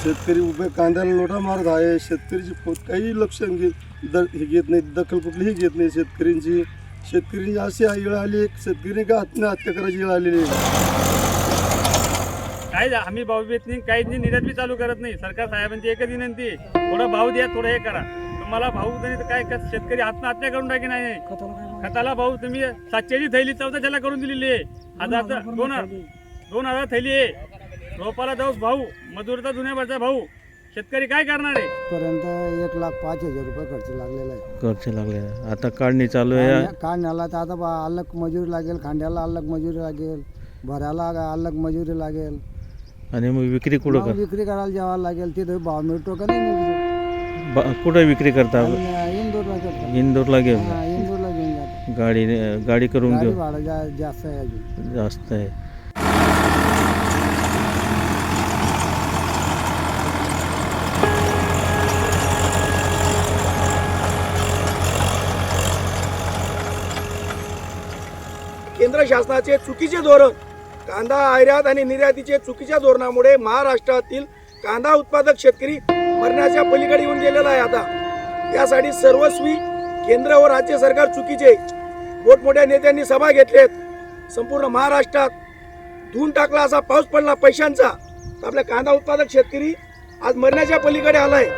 शेतकरी उभे कांद्याला लोटा मारत आहे. शेतकरीची काही लक्ष घेत नाही, दखल कुठलीही घेत नाही शेतकऱ्यांची. शेतकरी अशी वेळ आली, शेतकरी का आत्महत्या करायची वेळ आलेली आहे. काय आम्ही भाव देत नाही, काहीच नाही, निर्यात बी चालू करत नाही. सरकार साहेबांची एकच विनंती आहे, थोडा भाव द्या, थोडं हे करा. तुम्हाला भाव नाही तर काय शेतकरी आत्महत्या करून टाकी. नाही खताला भाऊ तुम्ही 700ची थैली 1400ला करून दिलेली आहे. 2000 थैली आहे. रोपाला जाऊ भाऊ, मजुरीचा जुन्यावरचा भाऊ, शेतकरी काय करणार आहे? पर्यंत 1,05,000 रुपये खर्च लागलेला आहे. खर्च लागले. आता काढणी चालू आहे. काढण्याला तर आता अलग मजुरी लागेल, खांद्याला अलग मजुरी लागेल, भरायला अलग मजुरी लागेल. आणि मग विक्री कुठं कर विक्री करायला जावं लागेल. तिथे भाव मिळतो का नाही मिळतो. कुठं विक्री करता? इंदोरला करतो. इंदोरला घेऊन इंदोरला घेऊन जातो. गाडी करून गाडी घेऊ. भाडं जास्त आहे अजून. जास्त आहे. केंद्र शासनाचे चुकीचे धोरण, कांदा आयात आणि निर्यातीचे चुकीच्या धोरणामुळे महाराष्ट्रातील कांदा उत्पादक शेतकरी मरण्याच्या पलीकडे येऊन गेलेला आहे. आता यासाठी सर्वस्वी केंद्र व राज्य सरकार चुकीचे. मोठमोठ्या नेत्यांनी सभा घेतलेत, संपूर्ण महाराष्ट्रात धुवून टाकला असा पाऊस पडला पैशांचा. आपल्या कांदा उत्पादक शेतकरी आज मरण्याच्या पलीकडे आलाय.